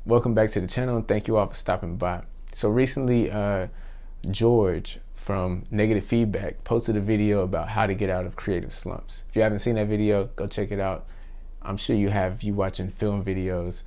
Welcome back to the channel and thank you all for stopping by. So recently, George from Negative Feedback posted a video about how to get out of creative slumps. If you haven't seen that video, go check it out. I'm sure you have. If you're watching film videos,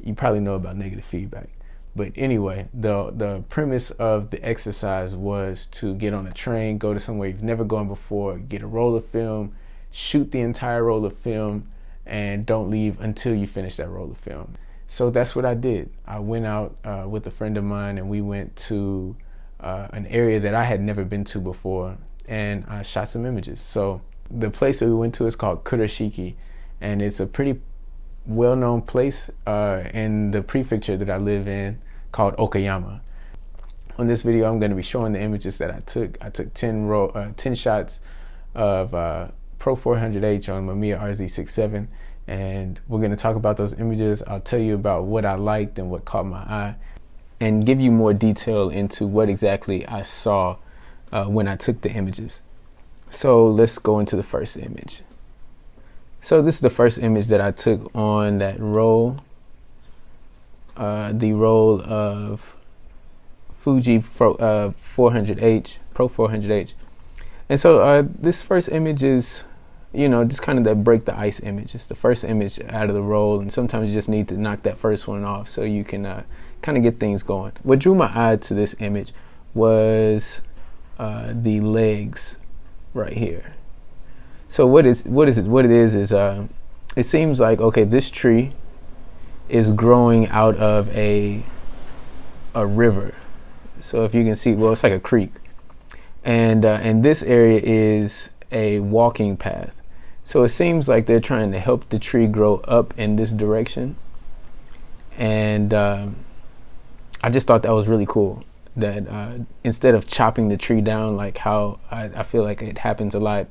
you probably know about negative feedback. But anyway, the premise of the exercise was to get on a train, go to somewhere you've never gone before, get a roll of film, shoot the entire roll of film, and don't leave until you finish that roll of film. So that's what I did. I went out with a friend of mine, and we went to an area that I had never been to before, and I shot some images. So the place that we went to is called Kurashiki, and it's a pretty well-known place in the prefecture that I live in called Okayama. On this video, I'm going to be showing the images that I took. I took 10 shots of Pro 400H on Mamiya RZ67, and we're going to talk about those images. I'll tell you about what I liked and what caught my eye, and give you more detail into what exactly I saw when I took the images. So let's go into the first image. So this is the first image that I took on that roll, the roll of Fuji Pro 400H. And so this first image is, just kind of that break the ice image. It's the first image out of the roll, and sometimes you just need to knock that first one off so you can kind of get things going. What drew my eye to this image was the legs right here. So what it is it seems like, okay, this tree is growing out of a river. So if you can see, well, it's like a creek, and this area is a walking path. So it seems like they're trying to help the tree grow up in this direction, and I just thought that was really cool. That instead of chopping the tree down like how I feel like it happens a lot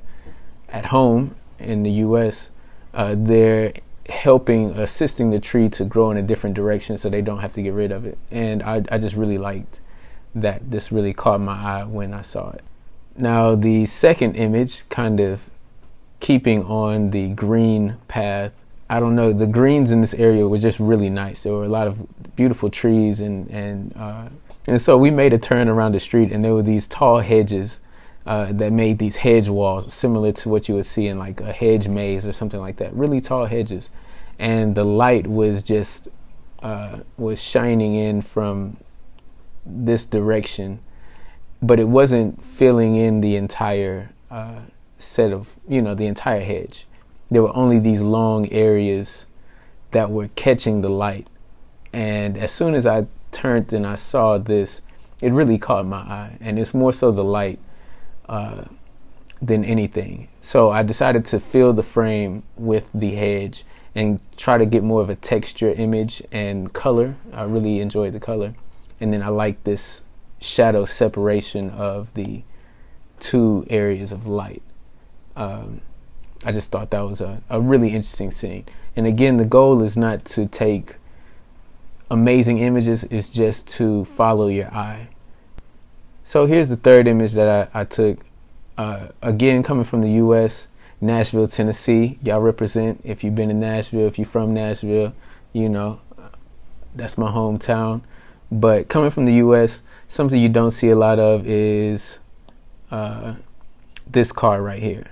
at home in the US, they're assisting the tree to grow in a different direction so they don't have to get rid of it. And I just really liked that. This really caught my eye when I saw it. Now the second image, kind of keeping on the green path, I don't know, the greens in this area were just really nice. There were a lot of beautiful trees, and so we made a turn around the street, and there were these tall hedges that made these hedge walls similar to what you would see in like a hedge maze or something like that. Really tall hedges, and the light was just was shining in from this direction, but it wasn't filling in the entire set of the entire hedge. There were only these long areas that were catching the light, and as soon as I turned and I saw this, it really caught my eye, and it's more so the light than anything. So I decided to fill the frame with the hedge and try to get more of a texture image and color. I really enjoyed the color, and then I like this shadow separation of the two areas of light. I just thought that was a really interesting scene. And again, the goal is not to take amazing images, it's just to follow your eye. So here's the third image that I took. Again, coming from the US, Nashville, Tennessee. Y'all represent. If you've been in Nashville, if you're from Nashville, that's my hometown. But coming from the US, something you don't see a lot of is this car right here,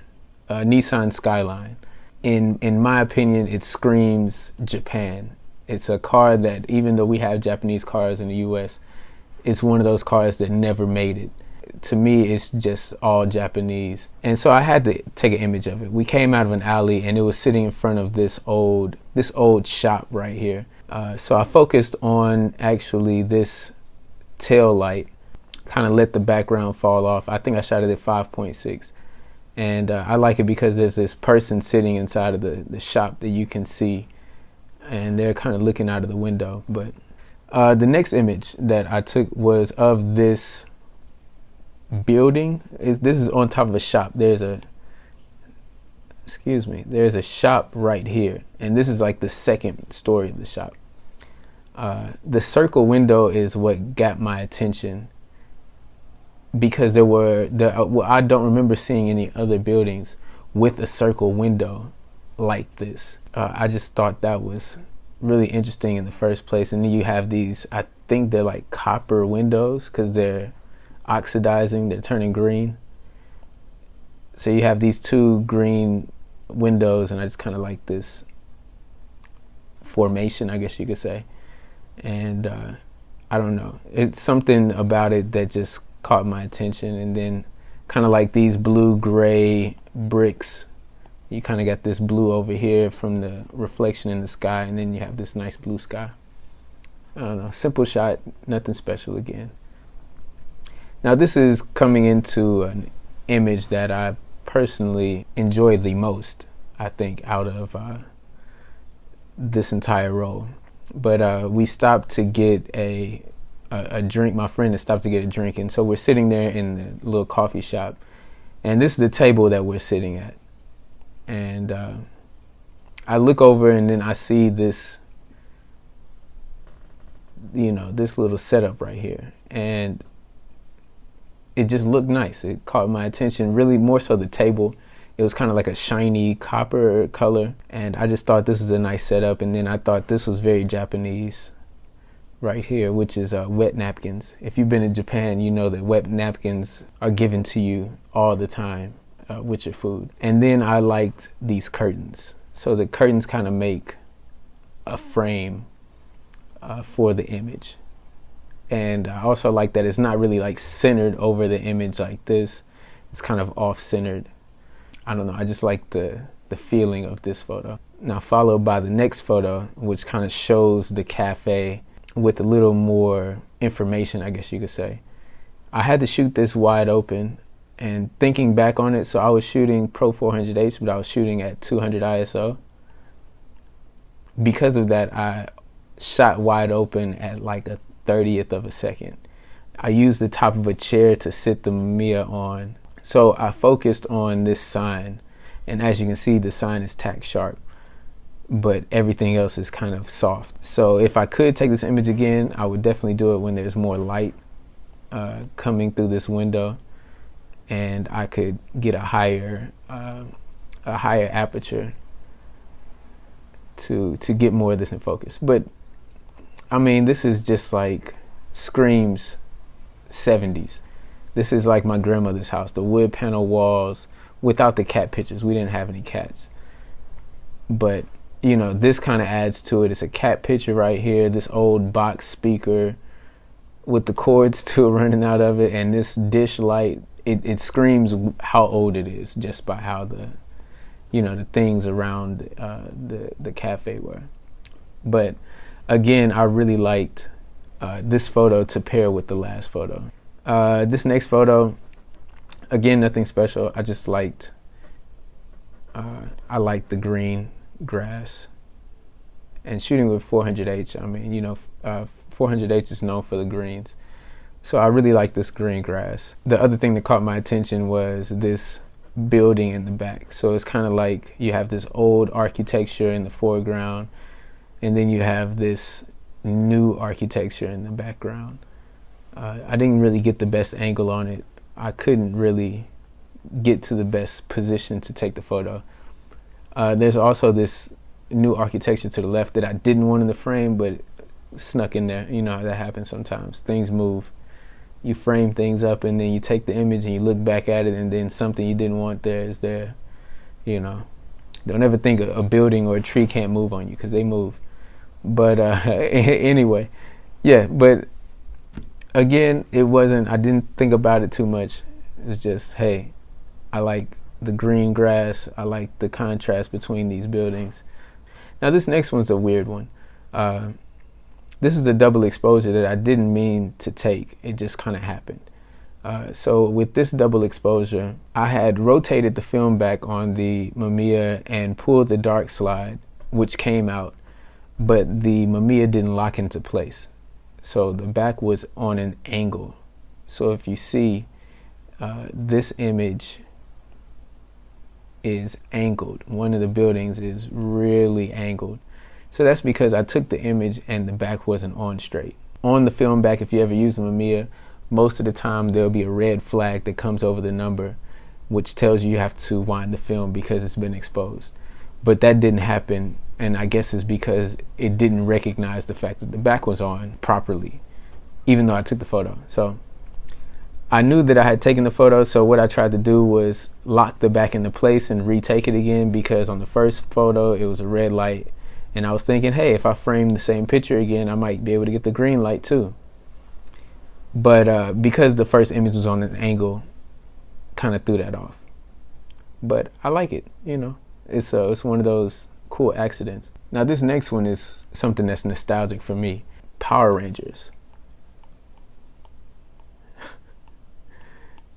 Nissan Skyline. In my opinion, it screams Japan. It's a car that, even though we have Japanese cars in the US, it's one of those cars that never made it. To me, it's just all Japanese. And so I had to take an image of it. We came out of an alley, and it was sitting in front of this old shop right here. So I focused on actually this tail light, kind of let the background fall off. I think I shot it at 5.6. And I like it because there's this person sitting inside of the shop that you can see, and they're kind of looking out of the window. But the next image that I took was of this building. This is on top of a shop. There's a shop right here, and this is like the second story of the shop. The circle window is what got my attention, because I don't remember seeing any other buildings with a circle window like this. I just thought that was really interesting in the first place. And then you have these, I think they're like copper windows because they're oxidizing, they're turning green. So you have these two green windows, and I just kind of like this formation, I guess you could say. And I don't know, it's something about it that just caught my attention. And then kind of like these blue gray bricks, you kind of got this blue over here from the reflection in the sky, and then you have this nice blue sky. I don't know, simple shot, nothing special again. Now this is coming into an image that I personally enjoy the most, I think, out of this entire roll. But we stopped to get a drink. My friend had stopped to get a drink, and so we're sitting there in the little coffee shop, and this is the table that we're sitting at. And I look over, and then I see this, this little setup right here, and it just looked nice. It caught my attention, really more so the table. It was kind of like a shiny copper color, and I just thought this was a nice setup. And then I thought this was very Japanese right here, which is wet napkins. If you've been in Japan, you know that wet napkins are given to you all the time with your food. And then I liked these curtains. So the curtains kind of make a frame for the image. And I also like that it's not really like centered over the image like this. It's kind of off-centered. I don't know, I just like the feeling of this photo. Now followed by the next photo, which kind of shows the cafe with a little more information, I guess you could say. I had to shoot this wide open, and thinking back on it, so I was shooting Pro 400H, but I was shooting at 200 ISO. Because of that, I shot wide open at like a 30th of a second. I used the top of a chair to sit the Mamiya on. So I focused on this sign, and as you can see, the sign is tack sharp, but everything else is kind of soft. So if I could take this image again, I would definitely do it when there's more light coming through this window, and I could get a higher aperture to get more of this in focus. But I mean, this is just like screams 70s. This is like my grandmother's house, the wood panel walls without the cat pictures. We didn't have any cats. But, this kind of adds to it. It's a cat picture right here, this old box speaker with the cords still running out of it, and this dish light. It screams how old it is just by how the things around the cafe were. But again, I really liked this photo to pair with the last photo. This next photo, again, nothing special. I just liked the green grass, and shooting with 400H. I mean, 400H is known for the greens. So I really like this green grass. The other thing that caught my attention was this building in the back. So it's kind of like you have this old architecture in the foreground, and then you have this new architecture in the background. I didn't really get the best angle on it. I couldn't really get to the best position to take the photo. There's also this new architecture to the left that I didn't want in the frame, but snuck in there. You know how that happens sometimes. Things move. You frame things up, and then you take the image and you look back at it, and then something you didn't want there is there. Don't ever think a building or a tree can't move on you, because they move. But anyway, yeah, but again, I didn't think about it too much. It was just, hey, I like the green grass. I like the contrast between these buildings. Now this next one's a weird one. This is a double exposure that I didn't mean to take. It just kind of happened. So with this double exposure, I had rotated the film back on the Mamiya and pulled the dark slide, which came out, but the Mamiya didn't lock into place. So the back was on an angle. So if you see, this image is angled. One of the buildings is really angled. So that's because I took the image and the back wasn't on straight. On the film back, if you ever use the Mamiya, most of the time there'll be a red flag that comes over the number, which tells you have to wind the film because it's been exposed. But that didn't happen And I guess it's because it didn't recognize the fact that the back was on properly, even though I took the photo. So I knew that I had taken the photo, so what I tried to do was lock the back into place and retake it again, because on the first photo it was a red light, and I was thinking, hey, if I frame the same picture again, I might be able to get the green light too. But because the first image was on an angle, kind of threw that off. But I like it, you know. It's one of those cool accidents. Now this next one is something that's nostalgic for me. Power Rangers.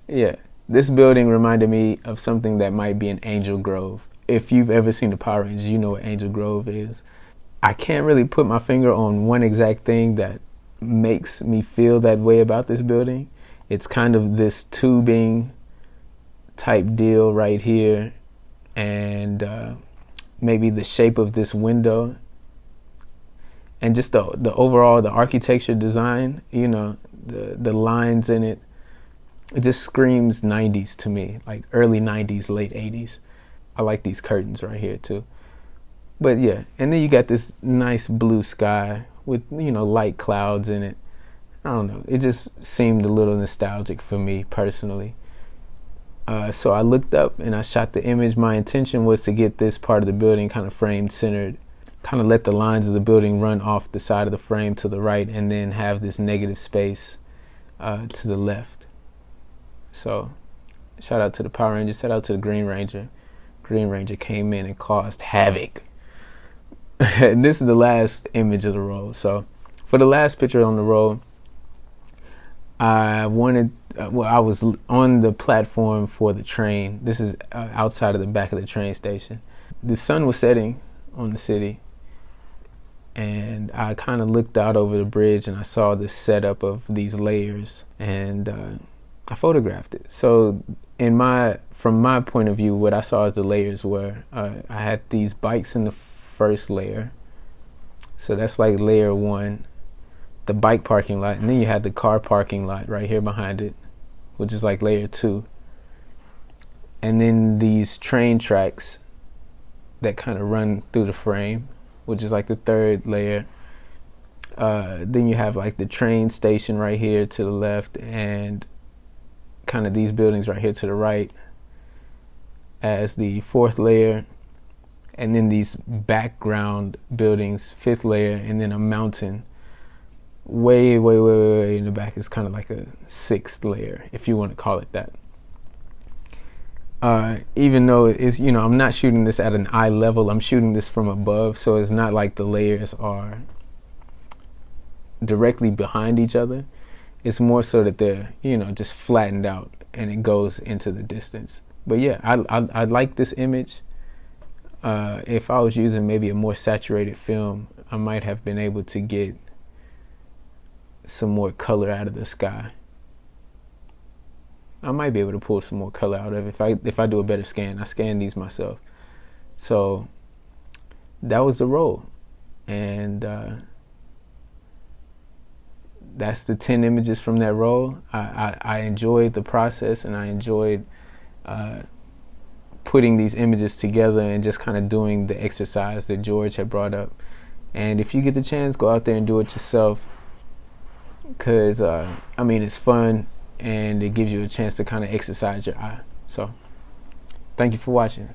Yeah, this building reminded me of something that might be in Angel Grove. If you've ever seen the Power Rangers, you know what Angel Grove is. I can't really put my finger on one exact thing that makes me feel that way about this building. It's kind of this tubing type deal right here, and maybe the shape of this window, and just the overall, the architecture design, you know, the lines in it. It just screams 90s to me, like early 90s, late 80s. I like these curtains right here too. But yeah, and then you got this nice blue sky with, you know, light clouds in it. I don't know, it just seemed a little nostalgic for me personally. So I looked up and I shot the image. My intention was to get this part of the building kind of framed centered, kind of let the lines of the building run off the side of the frame to the right, and then have this negative space to the left. So shout out to the Power Rangers, shout out to the Green Ranger. Green Ranger came in and caused havoc. And this is the last image of the roll. So for the last picture on the roll, I was on the platform for the train. This is outside of the back of the train station. The sun was setting on the city, and I kind of looked out over the bridge and I saw this setup of these layers, and I photographed it. So from my point of view, what I saw as the layers were, I had these bikes in the first layer. So that's like layer one, the bike parking lot, and then you had the car parking lot right here behind it, which is like layer two. And then these train tracks that kind of run through the frame, which is like the third layer. Then you have like the train station right here to the left, and kind of these buildings right here to the right as the fourth layer, and then these background buildings, fifth layer, and then a mountain way in the back is kind of like a sixth layer, if you want to call it that. Even though it's, you know, I'm not shooting this at an eye level, I'm shooting this from above, so it's not like the layers are directly behind each other. It's more so that they're, you know, just flattened out and it goes into the distance. But yeah, I like this image. If I was using maybe a more saturated film, I might have been able to get some more color out of the sky. I might be able to pull some more color out of it if I do a better scan. I scan these myself. So that was the roll, and that's the 10 images from that roll. I enjoyed the process, and I enjoyed putting these images together and just kind of doing the exercise that George had brought up. And if you get the chance, go out there and do it yourself, because I mean, it's fun and it gives you a chance to kind of exercise your eye. So thank you for watching.